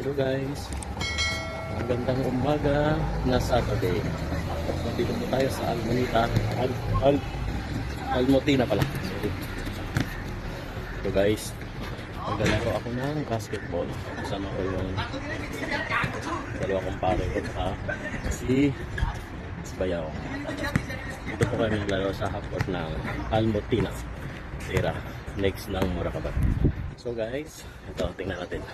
Hello guys, magandang umaga na Saturday. Nandito po tayo sa Almotina pala. Sorry. So guys, maglalaro ako ng basketball. Kasama ko yung dalawa kong pare ko si Bayaw. Dito po kami naglalaro sa half-court ng Almotina Era, next ng Murakabat. So guys, ito, tingnan natin.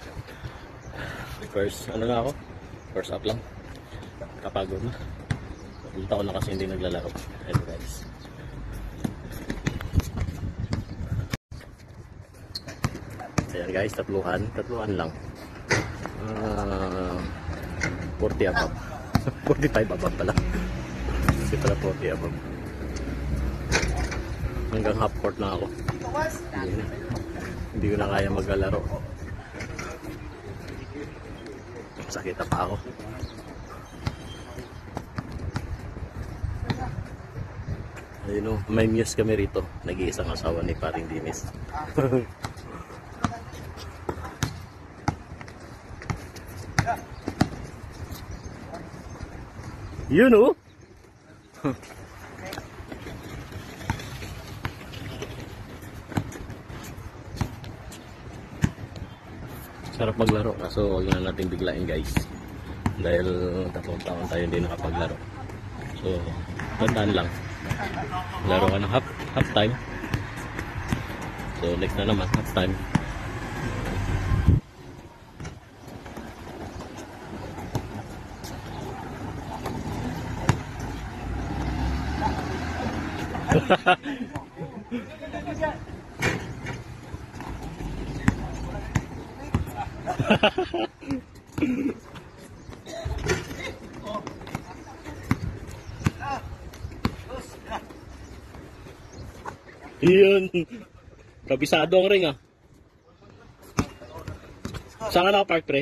First, ano na ako? First up lang. Kapagod na. Ilang taon na kasi hindi naglalaro. Ito guys. Ayan guys, tatluhan lang. 40 above. 45 above pala. Kasi pala 40 above. Hanggang half court na ako. Hindi ko na kaya maglalaro. Sakita pa ako. Ayun o, may muse kami rito. Nag-iisang asawa ni Paring Dinis. Yun o. Sarap maglaro, kaso huwag na natin biglain guys, dahil 3 taon tayo hindi nakapaglaro. So tandaan lang, laro ka ng half time. So next na naman half time. Yun. Kabisado ang ring ah. Saan ka nakapark pre?